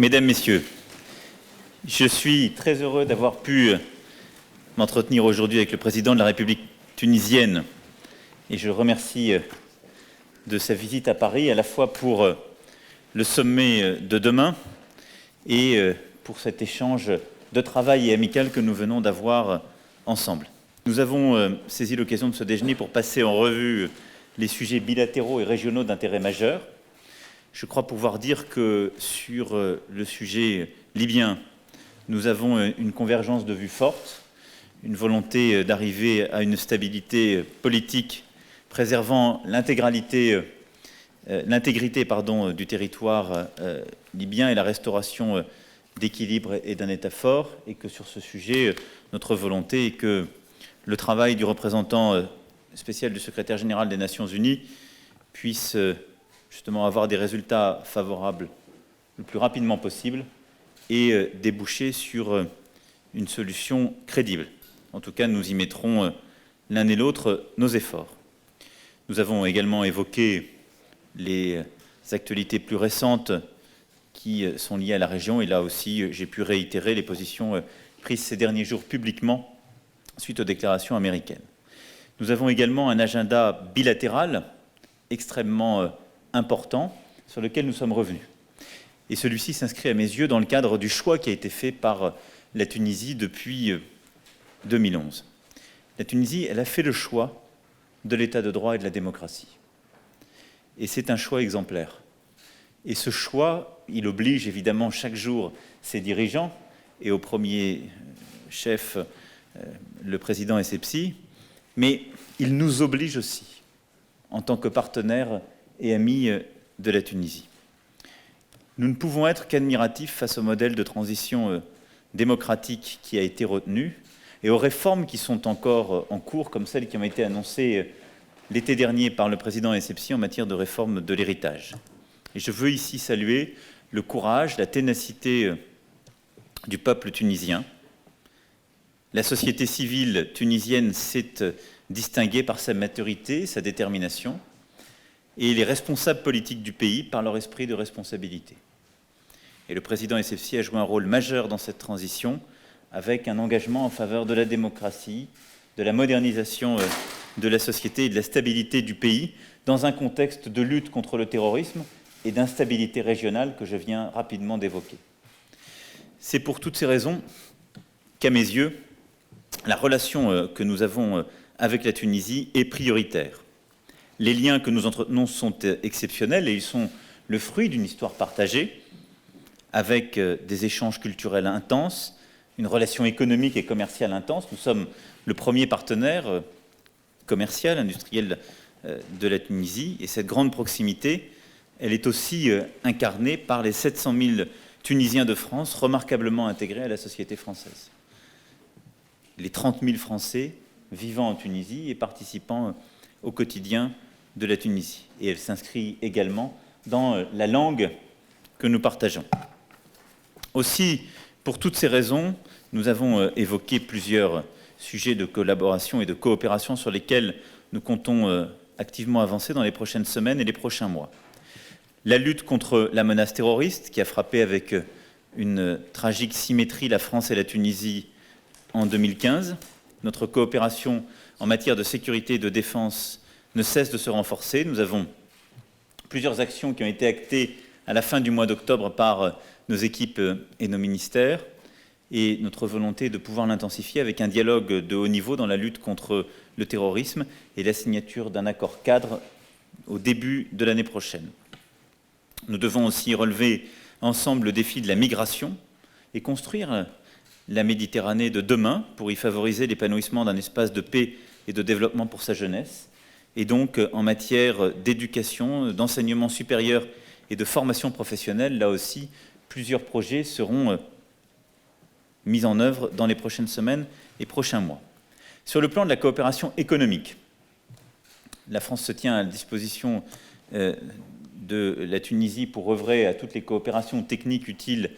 Mesdames, Messieurs, je suis très heureux d'avoir pu m'entretenir aujourd'hui avec le président de la République tunisienne et je le remercie de sa visite à Paris, à la fois pour le sommet de demain et pour cet échange de travail et amical que nous venons d'avoir ensemble. Nous avons saisi l'occasion de ce déjeuner pour passer en revue les sujets bilatéraux et régionaux d'intérêt majeur. Je crois pouvoir dire que sur le sujet libyen, nous avons une convergence de vues forte, une volonté d'arriver à une stabilité politique préservant l'intégrité du territoire libyen et la restauration d'équilibre et d'un État fort, et que sur ce sujet, notre volonté est que le travail du représentant spécial du secrétaire général des Nations Unies puisse justement avoir des résultats favorables le plus rapidement possible et déboucher sur une solution crédible. En tout cas, nous y mettrons l'un et l'autre nos efforts. Nous avons également évoqué les actualités plus récentes qui sont liées à la région, et là aussi, j'ai pu réitérer les positions prises ces derniers jours publiquement suite aux déclarations américaines. Nous avons également un agenda bilatéral extrêmement important sur lequel nous sommes revenus. Et celui-ci s'inscrit à mes yeux dans le cadre du choix qui a été fait par la Tunisie depuis 2011. La Tunisie, elle a fait le choix de l'état de droit et de la démocratie. Et c'est un choix exemplaire. Et ce choix, il oblige évidemment chaque jour ses dirigeants, et au premier chef, le président Essebsi, mais il nous oblige aussi, en tant que partenaires et amis de la Tunisie. Nous ne pouvons être qu'admiratifs face au modèle de transition démocratique qui a été retenu et aux réformes qui sont encore en cours, comme celles qui ont été annoncées l'été dernier par le président Essebsi en matière de réforme de l'héritage. Et je veux ici saluer le courage, la ténacité du peuple tunisien. La société civile tunisienne s'est distinguée par sa maturité, sa détermination, et les responsables politiques du pays par leur esprit de responsabilité. Et le président Essebsi a joué un rôle majeur dans cette transition, avec un engagement en faveur de la démocratie, de la modernisation de la société et de la stabilité du pays, dans un contexte de lutte contre le terrorisme et d'instabilité régionale que je viens rapidement d'évoquer. C'est pour toutes ces raisons qu'à mes yeux, la relation que nous avons avec la Tunisie est prioritaire. Les liens que nous entretenons sont exceptionnels et ils sont le fruit d'une histoire partagée, avec des échanges culturels intenses, une relation économique et commerciale intense. Nous sommes le premier partenaire commercial, industriel de la Tunisie, et cette grande proximité, elle est aussi incarnée par les 700 000 Tunisiens de France, remarquablement intégrés à la société française. Les 30 000 Français vivant en Tunisie et participant au quotidien de la Tunisie. Et elle s'inscrit également dans la langue que nous partageons. Aussi, pour toutes ces raisons, nous avons évoqué plusieurs sujets de collaboration et de coopération sur lesquels nous comptons activement avancer dans les prochaines semaines et les prochains mois. La lutte contre la menace terroriste, qui a frappé avec une tragique symétrie la France et la Tunisie en 2015. Notre coopération en matière de sécurité et de défense ne cesse de se renforcer. Nous avons plusieurs actions qui ont été actées à la fin du mois d'octobre par nos équipes et nos ministères, et notre volonté est de pouvoir l'intensifier avec un dialogue de haut niveau dans la lutte contre le terrorisme et la signature d'un accord cadre au début de l'année prochaine. Nous devons aussi relever ensemble le défi de la migration et construire la Méditerranée de demain pour y favoriser l'épanouissement d'un espace de paix et de développement pour sa jeunesse. Et donc, en matière d'éducation, d'enseignement supérieur et de formation professionnelle, là aussi, plusieurs projets seront mis en œuvre dans les prochaines semaines et prochains mois. Sur le plan de la coopération économique, la France se tient à la disposition de la Tunisie pour œuvrer à toutes les coopérations techniques utiles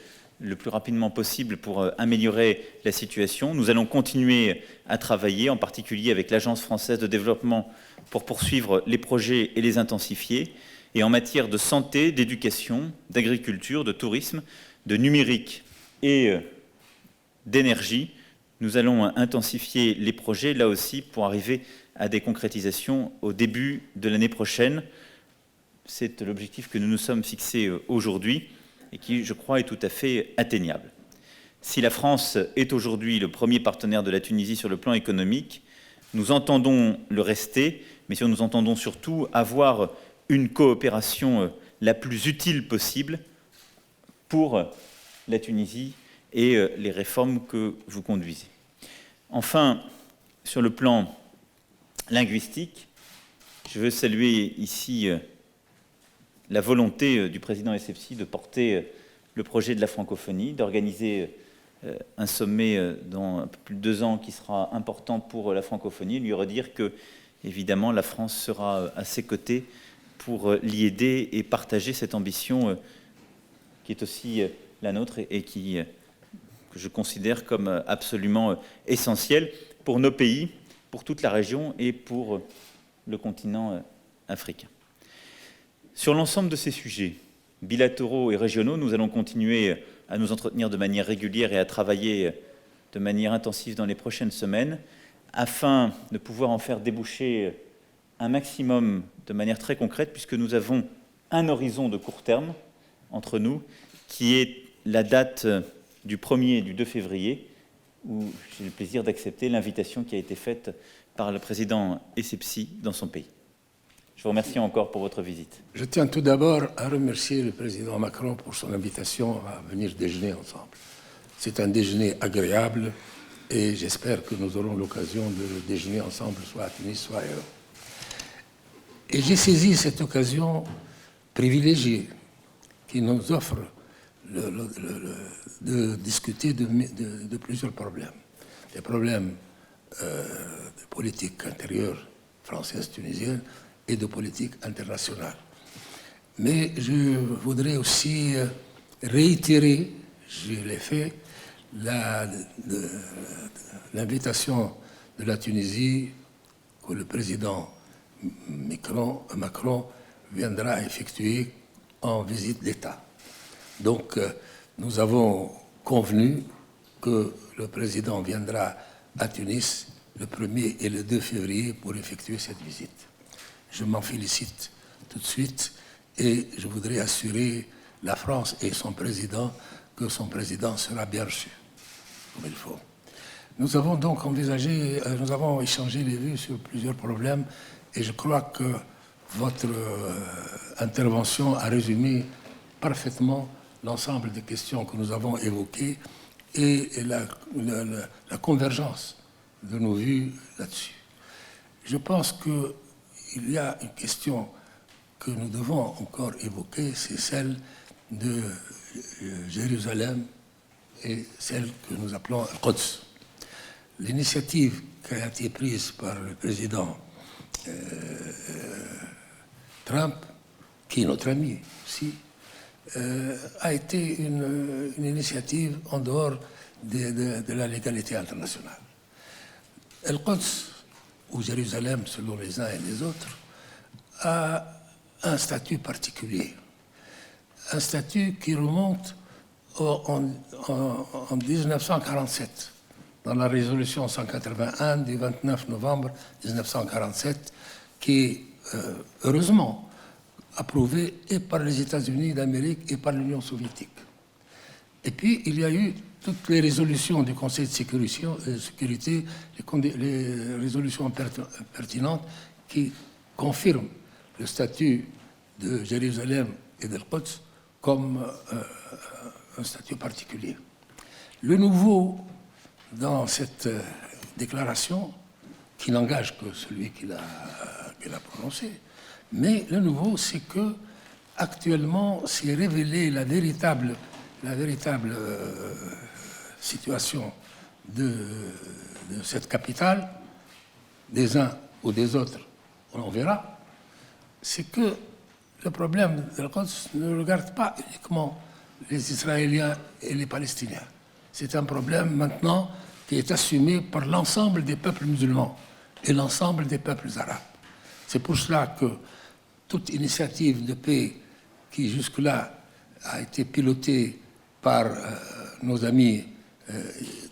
le plus rapidement possible pour améliorer la situation. Nous allons continuer à travailler, en particulier avec l'Agence française de développement, pour poursuivre les projets et les intensifier. Et en matière de santé, d'éducation, d'agriculture, de tourisme, de numérique et d'énergie, nous allons intensifier les projets, là aussi, pour arriver à des concrétisations au début de l'année prochaine. C'est l'objectif que nous nous sommes fixés aujourd'hui et qui, je crois, est tout à fait atteignable. Si la France est aujourd'hui le premier partenaire de la Tunisie sur le plan économique, nous entendons le rester, mais nous entendons surtout avoir une coopération la plus utile possible pour la Tunisie et les réformes que vous conduisez. Enfin, sur le plan linguistique, je veux saluer ici la volonté du président SFC de porter le projet de la francophonie, d'organiser un sommet dans un peu plus de 2 ans qui sera important pour la francophonie, lui redire que, évidemment, la France sera à ses côtés pour l'y aider et partager cette ambition qui est aussi la nôtre et que je considère comme absolument essentielle pour nos pays, pour toute la région et pour le continent africain. Sur l'ensemble de ces sujets, bilatéraux et régionaux, nous allons continuer à nous entretenir de manière régulière et à travailler de manière intensive dans les prochaines semaines afin de pouvoir en faire déboucher un maximum de manière très concrète, puisque nous avons un horizon de court terme entre nous, qui est la date du 1er et du 2 février, où j'ai le plaisir d'accepter l'invitation qui a été faite par le président Essebsi dans son pays. Je vous remercie encore pour votre visite. Je tiens tout d'abord à remercier le président Macron pour son invitation à venir déjeuner ensemble. C'est un déjeuner agréable et j'espère que nous aurons l'occasion de déjeuner ensemble, soit à Tunis, soit ailleurs. Et j'ai saisi cette occasion privilégiée qui nous offre de discuter de plusieurs problèmes. Des problèmes de politique intérieure française, tunisienne, et de politique internationale. Mais je voudrais aussi réitérer, je l'ai fait, l'invitation de la Tunisie que le président Macron viendra effectuer en visite d'État. Donc, nous avons convenu que le président viendra à Tunis le 1er et le 2 février pour effectuer cette visite. Je m'en félicite tout de suite et je voudrais assurer la France et son président que son président sera bien reçu, comme il faut. Nous avons donc nous avons échangé les vues sur plusieurs problèmes et je crois que votre intervention a résumé parfaitement l'ensemble des questions que nous avons évoquées et la convergence de nos vues là-dessus. Je pense qu'il y a une question que nous devons encore évoquer, c'est celle de Jérusalem et celle que nous appelons Al-Quds. L'initiative qui a été prise par le président Trump, qui est notre ami aussi, a été une initiative en dehors de la légalité internationale. Al-Quds, ou Jérusalem selon les uns et les autres, a un statut particulier. Un statut qui remonte en 1947, dans la résolution 181 du 29 novembre 1947, qui est heureusement approuvée et par les États-Unis d'Amérique et par l'Union soviétique. Et puis, il y a eu toutes les résolutions du Conseil de sécurité, les résolutions pertinentes qui confirment le statut de Jérusalem et d'Al-Quds comme un statut particulier. Le nouveau dans cette déclaration, qui n'engage que celui qui l'a prononcé, mais le nouveau, c'est que actuellement s'est révélée la véritable situation de cette capitale, des uns ou des autres, on verra, c'est que le problème de Al-Quds ne regarde pas uniquement les Israéliens et les Palestiniens. C'est un problème maintenant qui est assumé par l'ensemble des peuples musulmans et l'ensemble des peuples arabes. C'est pour cela que toute initiative de paix qui jusque-là a été pilotée par nos amis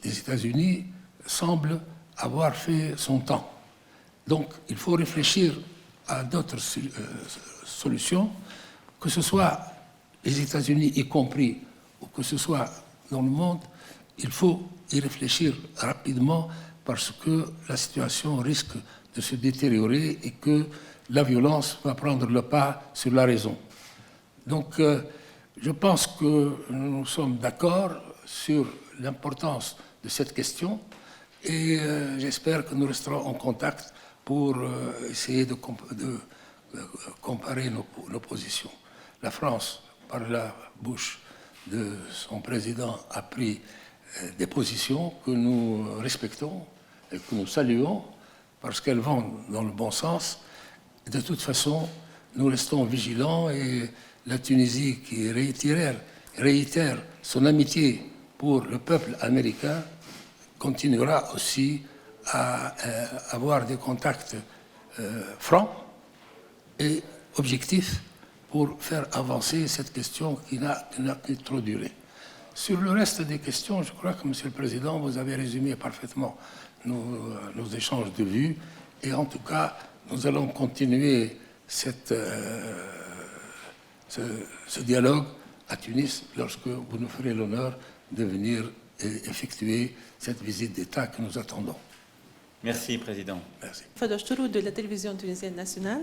des États-Unis semble avoir fait son temps. Donc, il faut réfléchir à d'autres solutions, que ce soit les États-Unis y compris, ou que ce soit dans le monde. Il faut y réfléchir rapidement parce que la situation risque de se détériorer et que la violence va prendre le pas sur la raison. Donc, je pense que nous sommes d'accord sur l'importance de cette question et j'espère que nous resterons en contact pour essayer de comparer nos positions. La France, par la bouche de son président, a pris des positions que nous respectons et que nous saluons parce qu'elles vont dans le bon sens. De toute façon, nous restons vigilants et la Tunisie qui réitère son amitié pour le peuple américain continuera aussi à avoir des contacts francs et objectifs pour faire avancer cette question qui n'a que trop duré. Sur le reste des questions, je crois que, Monsieur le Président, vous avez résumé parfaitement nos échanges de vues et en tout cas, nous allons continuer ce dialogue à Tunis lorsque vous nous ferez l'honneur de venir effectuer cette visite d'État que nous attendons. Merci, Président. Merci. فضل شروط de la télévision tunisienne nationale.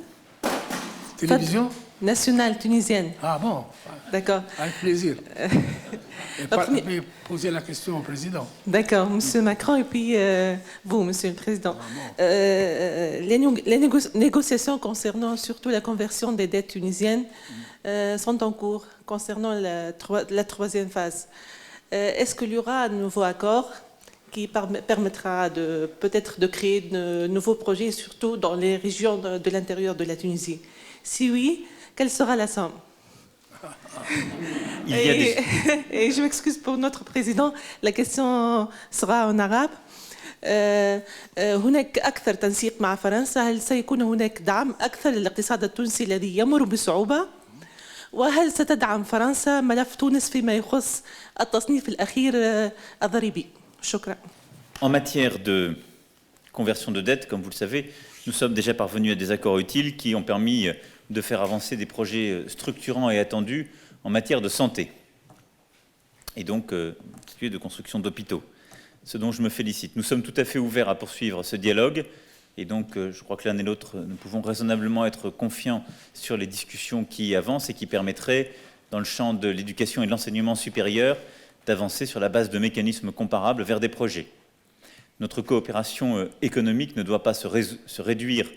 Télévision Nationale tunisienne. Ah bon, D'accord. avec plaisir. Et poser la question au Président. D'accord, Monsieur Macron et puis vous, Monsieur le Président. Les négociations concernant surtout la conversion des dettes tunisiennes sont en cours concernant la troisième phase. Est-ce qu'il y aura un nouveau accord qui permettra peut-être de créer de nouveaux projets, surtout dans les régions de l'intérieur de la Tunisie? Si oui, quelle sera la somme? Et je m'excuse pour notre président, la question sera en arabe. هناك أكثر تنسيق مع فرنسا، هل سيكون هناك دعم أكثر للاقتصاد التونسي الذي يمر بصعوبة؟ وهل ستدعم فرنسا ملف تونس فيما يخص التصنيف الأخير الضريبي؟ شكرا. En matière de conversion de dette, comme vous le savez, nous sommes déjà parvenus à des accords utiles qui ont permis de faire avancer des projets structurants et attendus en matière de santé et donc de construction d'hôpitaux, ce dont je me félicite. Nous sommes tout à fait ouverts à poursuivre ce dialogue et donc je crois que l'un et l'autre, nous pouvons raisonnablement être confiants sur les discussions qui avancent et qui permettraient, dans le champ de l'éducation et de l'enseignement supérieur, d'avancer sur la base de mécanismes comparables vers des projets. Notre coopération économique ne doit pas se réduire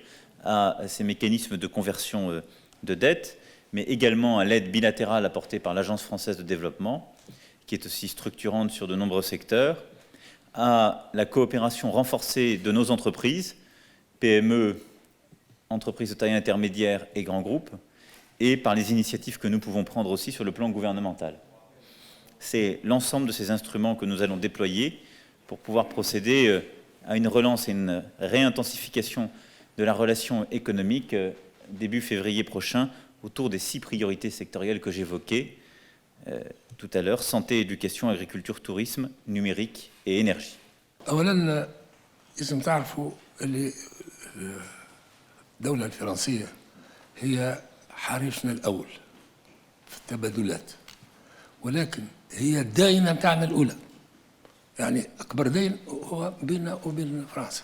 à ces mécanismes de conversion de dette, mais également à l'aide bilatérale apportée par l'Agence française de développement, qui est aussi structurante sur de nombreux secteurs, à la coopération renforcée de nos entreprises, PME, entreprises de taille intermédiaire et grands groupes, et par les initiatives que nous pouvons prendre aussi sur le plan gouvernemental. C'est l'ensemble de ces instruments que nous allons déployer pour pouvoir procéder à une relance et une réintensification de la relation économique début février prochain autour des 6 priorités sectorielles que j'évoquais tout à l'heure: santé, éducation, agriculture, tourisme, numérique et énergie. أولاً لازم تعرفوا اللي الدولة الفرنسية هي حريصنا الأول في التبادلات، ولكن هي الداينة بتاعنا الأولى، يعني أكبر دين هو بيننا وبين فرنسا،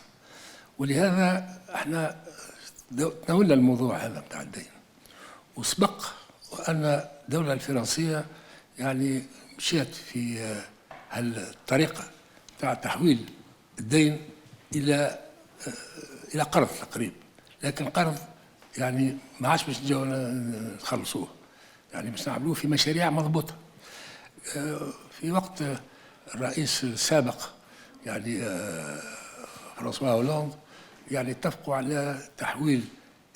ولهذا احنا تناولنا الموضوع هذا بتاع الدين، وسبق وأن الدولة الفرنسية يعني مشيت في هالطريقة بتاع تحويل الدين إلى قرض تقريبا، لكن قرض يعني ما عادش باش نجاو نخلصوه، يعني باش نعملوه في مشاريع مضبوطة. في وقت الرئيس السابق يعني فرانسوا هولاند يعني اتفقوا على تحويل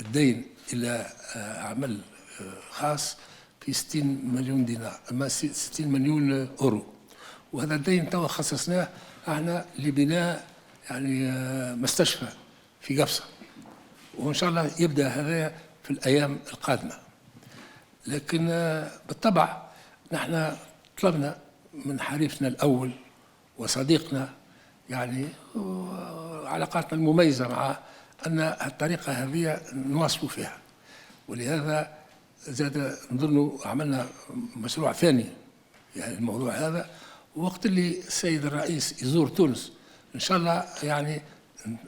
الدين إلى عمل خاص في 60 مليون دينار، 60 مليون أورو، وهذا الدين توا خصصناه احنا لبناء يعني مستشفى في قفصة، وإن شاء الله يبدأ هذا في الأيام القادمة. لكن بالطبع نحن طلبنا من حليفنا الأول وصديقنا يعني وعلاقاتنا المميزة معه أن الطريقة هذه نواصلوا فيها. ولهذا زاد نظن عملنا مشروع ثاني يعني الموضوع هذا. ووقت اللي السيد الرئيس يزور تونس إن شاء الله يعني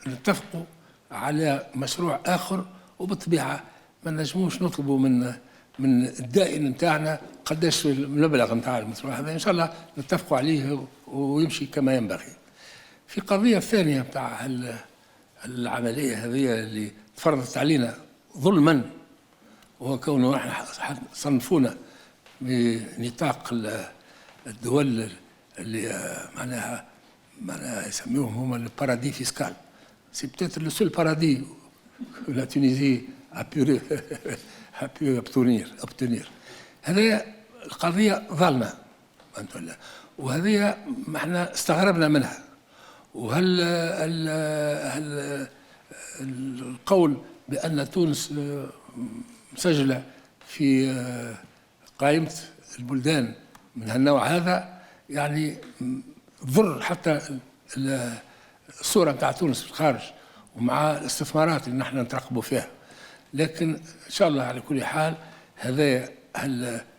نتفقوا على مشروع آخر. وبالطبيعة ما نجموش نطلبوا من الدائن نتاعنا قداش المبلغ نتاع المشروع هذا، إن شاء الله نتفقوا عليه ويمشي كما ينبغي. في قضية ثانية بتاع العملية هذه اللي تفرضت علينا ظلما، وهو كونه احنا صنفونا بنطاق الدول اللي معناها يسميوهم هما البارادي فيسكال. سي بتيتر لو سول بارادي لا تونيزي a pu obtenir. هذه القضية ظلمة وهذه ما احنا استغربنا منها. وهل القول بأن تونس مسجلة في قائمة البلدان من هالنوع هذا يعني ضر حتى الصورة بتاع تونس في الخارج ومع الاستثمارات اللي نحن نترقبوا فيها. لكن إن شاء الله على كل حال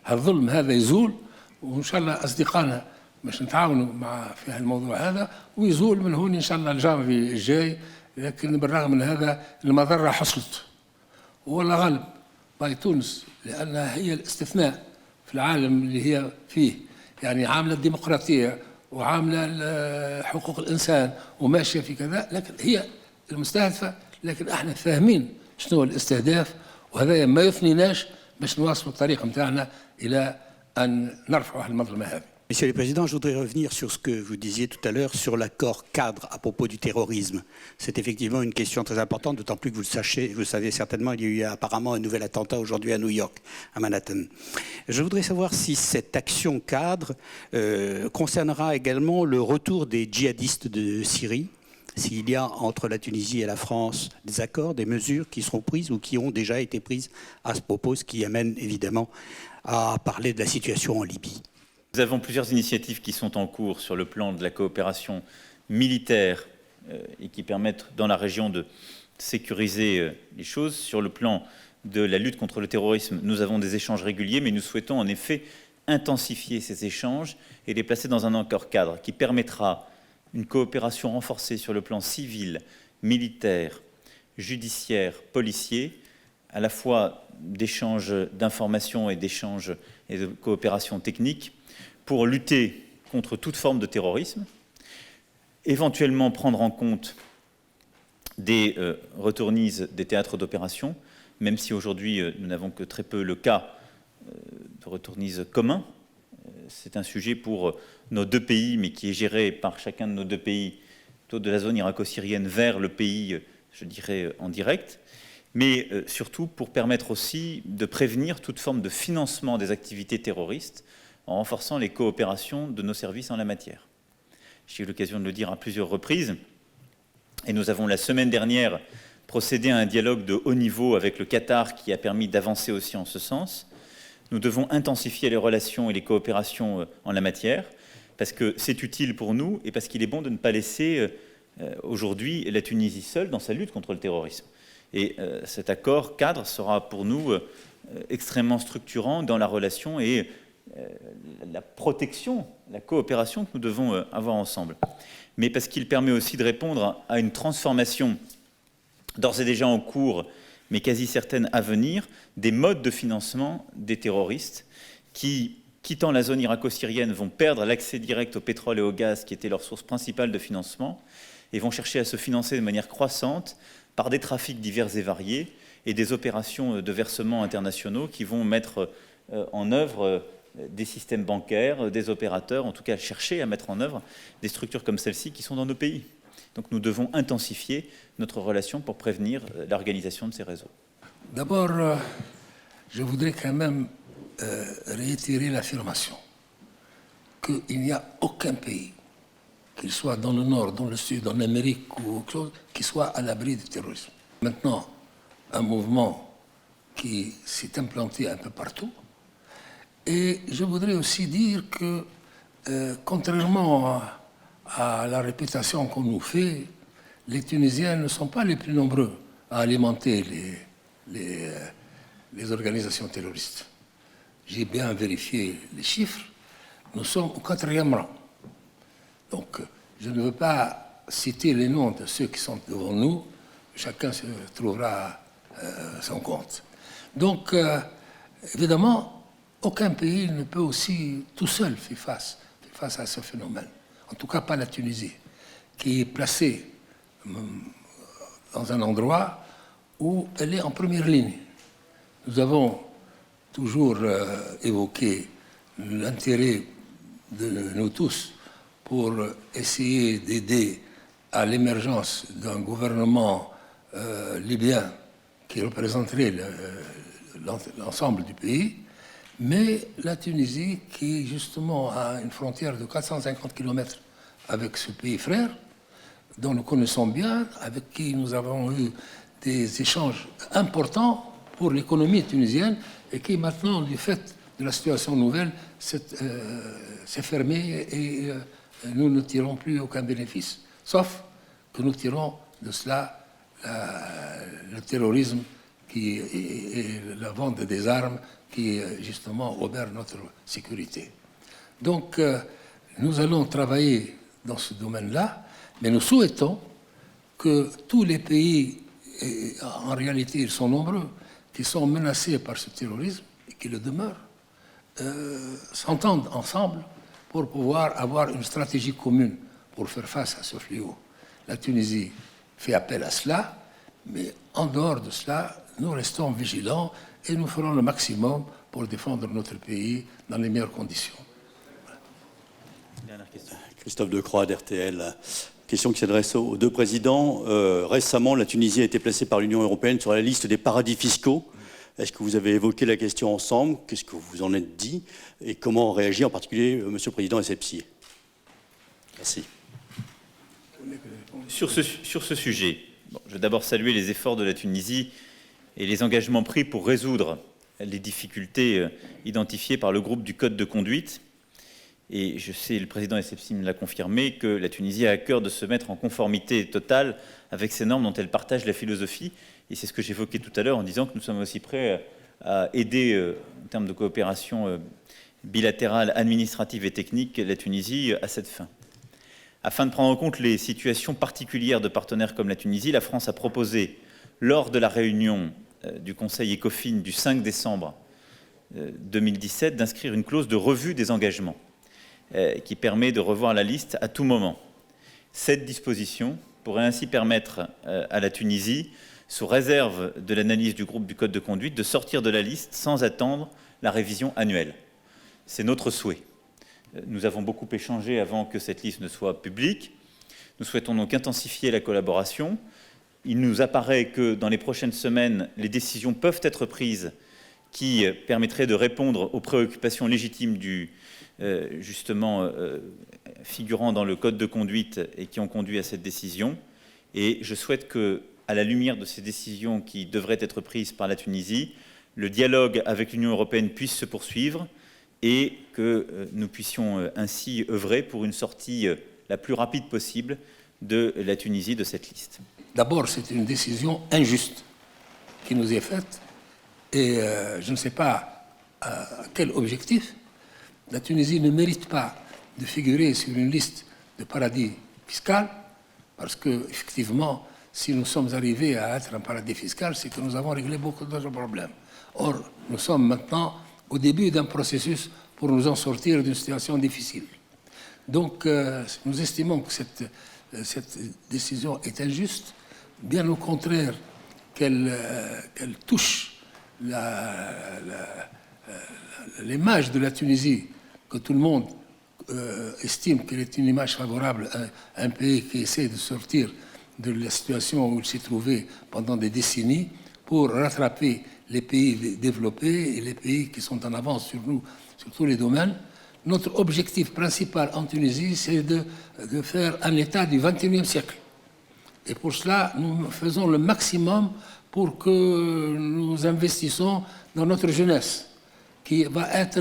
هالظلم هذا يزول، وإن شاء الله أصدقائنا باش نتعاونوا في هالموضوع هذا ويزول من هون إن شاء الله الجانفي الجاي. لكن بالرغم من هذا المضرة حصلت والله غالب باي تونس، لأنها هي الاستثناء في العالم اللي هي فيه، يعني عاملة الديمقراطية وعاملة حقوق الإنسان وماشية في كذا، لكن هي المستهدفة. لكن احنا فاهمين شنو الاستهداف، وهذا ما يثنيناش باش نواصلوا الطريق نتاعنا إلى أن نرفعوا المظلمة هذه. Monsieur le Président, je voudrais revenir sur ce que vous disiez tout à l'heure sur l'accord cadre à propos du terrorisme. C'est effectivement une question très importante, d'autant plus que vous le savez certainement, il y a eu apparemment un nouvel attentat aujourd'hui à New York, à Manhattan. Je voudrais savoir si cette action cadre concernera également le retour des djihadistes de Syrie, s'il y a entre la Tunisie et la France des accords, des mesures qui seront prises ou qui ont déjà été prises à ce propos, ce qui amène évidemment à parler de la situation en Libye. Nous avons plusieurs initiatives qui sont en cours sur le plan de la coopération militaire et qui permettent dans la région de sécuriser les choses. Sur le plan de la lutte contre le terrorisme, nous avons des échanges réguliers, mais nous souhaitons en effet intensifier ces échanges et les placer dans un accord cadre qui permettra une coopération renforcée sur le plan civil, militaire, judiciaire, policier, à la fois d'échanges d'informations et d'échanges et de coopération technique, pour lutter contre toute forme de terrorisme, éventuellement prendre en compte des retournises des théâtres d'opération, même si aujourd'hui nous n'avons que très peu le cas de retournises communs. C'est un sujet pour nos deux pays, mais qui est géré par chacun de nos deux pays, plutôt de la zone irako-syrienne vers le pays, je dirais, en direct, mais surtout pour permettre aussi de prévenir toute forme de financement des activités terroristes en renforçant les coopérations de nos services en la matière. J'ai eu l'occasion de le dire à plusieurs reprises, et nous avons la semaine dernière procédé à un dialogue de haut niveau avec le Qatar qui a permis d'avancer aussi en ce sens. Nous devons intensifier les relations et les coopérations en la matière, parce que c'est utile pour nous et parce qu'il est bon de ne pas laisser aujourd'hui la Tunisie seule dans sa lutte contre le terrorisme. Et cet accord cadre sera pour nous extrêmement structurant dans la relation et la protection, la coopération que nous devons avoir ensemble. Mais parce qu'il permet aussi de répondre à une transformation d'ores et déjà en cours, mais quasi certaine à venir, des modes de financement des terroristes qui, quittant la zone irako-syrienne, vont perdre l'accès direct au pétrole et au gaz qui était leur source principale de financement et vont chercher à se financer de manière croissante par des trafics divers et variés et des opérations de versement internationaux qui vont mettre en œuvre des systèmes bancaires, des opérateurs, en tout cas chercher à mettre en œuvre des structures comme celle-ci qui sont dans nos pays. Donc nous devons intensifier notre relation pour prévenir l'organisation de ces réseaux. D'abord, je voudrais quand même réitérer l'affirmation qu'il n'y a aucun pays, qu'il soit dans le nord, dans le sud, en Amérique ou autre chose, qui soit à l'abri du terrorisme. Maintenant, un mouvement qui s'est implanté un peu partout. Et je voudrais aussi dire que contrairement à la réputation qu'on nous fait, les Tunisiens ne sont pas les plus nombreux à alimenter les organisations terroristes. J'ai bien vérifié les chiffres, nous sommes au 4e rang. Donc, je ne veux pas citer les noms de ceux qui sont devant nous, chacun se trouvera son compte. Donc, évidemment, aucun pays ne peut aussi tout seul faire face à ce phénomène. En tout cas, pas la Tunisie, qui est placée dans un endroit où elle est en première ligne. Nous avons toujours évoqué l'intérêt de nous tous pour essayer d'aider à l'émergence d'un gouvernement libyen qui représenterait l'ensemble du pays, mais la Tunisie, qui justement a une frontière de 450 km avec ce pays frère, dont nous connaissons bien, avec qui nous avons eu des échanges importants pour l'économie tunisienne, et qui maintenant, du fait de la situation nouvelle, s'est fermée et nous ne tirons plus aucun bénéfice, sauf que nous tirons de cela le terrorisme et la vente des armes qui, justement, obère notre sécurité. Donc, nous allons travailler dans ce domaine-là, mais nous souhaitons que tous les pays, et en réalité ils sont nombreux, qui sont menacés par ce terrorisme et qui le demeurent, s'entendent ensemble pour pouvoir avoir une stratégie commune pour faire face à ce fléau. La Tunisie fait appel à cela, mais en dehors de cela, nous restons vigilants et nous ferons le maximum pour défendre notre pays dans les meilleures conditions. Dernière question. Christophe Decroix d'RTL. Question qui s'adresse aux deux présidents. Récemment, la Tunisie a été placée par l'Union européenne sur la liste des paradis fiscaux. Est-ce que vous avez évoqué la question ensemble? Qu'est-ce que vous en êtes dit? Et comment réagit en particulier Monsieur le Président Essebsi? Merci. Sur ce sujet, je veux d'abord saluer les efforts de la Tunisie et les engagements pris pour résoudre les difficultés identifiées par le groupe du Code de conduite. Et je sais, le président Essebsi me l'a confirmé, que la Tunisie a à cœur de se mettre en conformité totale avec ces normes dont elle partage la philosophie. Et c'est ce que j'évoquais tout à l'heure en disant que nous sommes aussi prêts à aider, en termes de coopération bilatérale, administrative et technique, la Tunisie à cette fin. Afin de prendre en compte les situations particulières de partenaires comme la Tunisie, la France a proposé, lors de la réunion du Conseil ECOFIN du 5 décembre 2017, d'inscrire une clause de revue des engagements qui permet de revoir la liste à tout moment. Cette disposition pourrait ainsi permettre à la Tunisie, sous réserve de l'analyse du groupe du Code de conduite, de sortir de la liste sans attendre la révision annuelle. C'est notre souhait. Nous avons beaucoup échangé avant que cette liste ne soit publique. Nous souhaitons donc intensifier la collaboration. Il nous apparaît que dans les prochaines semaines, les décisions peuvent être prises qui permettraient de répondre aux préoccupations légitimes figurant dans le Code de conduite et qui ont conduit à cette décision. Et je souhaite que, à la lumière de ces décisions qui devraient être prises par la Tunisie, le dialogue avec l'Union européenne puisse se poursuivre et que nous puissions ainsi œuvrer pour une sortie la plus rapide possible de la Tunisie de cette liste. D'abord, c'est une décision injuste qui nous est faite et je ne sais pas à quel objectif. La Tunisie ne mérite pas de figurer sur une liste de paradis fiscal parce qu'effectivement, si nous sommes arrivés à être un paradis fiscal, c'est que nous avons réglé beaucoup d'autres problèmes. Or, nous sommes maintenant au début d'un processus pour nous en sortir d'une situation difficile. Donc, nous estimons que cette décision est injuste, bien au contraire qu'elle touche l'image de la Tunisie, que tout le monde estime qu'elle est une image favorable à un pays qui essaie de sortir de la situation où il s'est trouvé pendant des décennies pour rattraper les pays développés et les pays qui sont en avance sur nous, sur tous les domaines. Notre objectif principal en Tunisie, c'est de faire un État du XXIe siècle. Et pour cela, nous faisons le maximum pour que nous investissons dans notre jeunesse, qui va être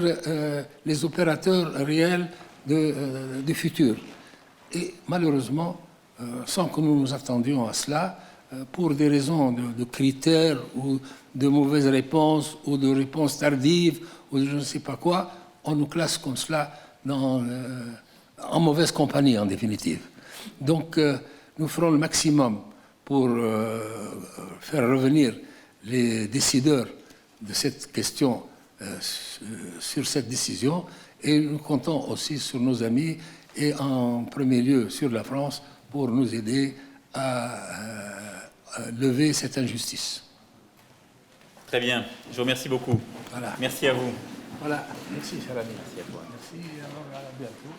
les opérateurs réels du futur. Et malheureusement, sans que nous nous attendions à cela, pour des raisons de critères ou de mauvaises réponses ou de réponses tardives ou de je ne sais pas quoi, on nous classe comme cela en mauvaise compagnie en définitive. Donc nous ferons le maximum pour faire revenir les décideurs de cette question sur cette décision, et nous comptons aussi sur nos amis et en premier lieu sur la France pour nous aider à lever cette injustice. Très bien, je vous remercie beaucoup. Voilà. Merci à vous. Voilà, merci cher ami. Merci à toi. Merci, alors à bientôt.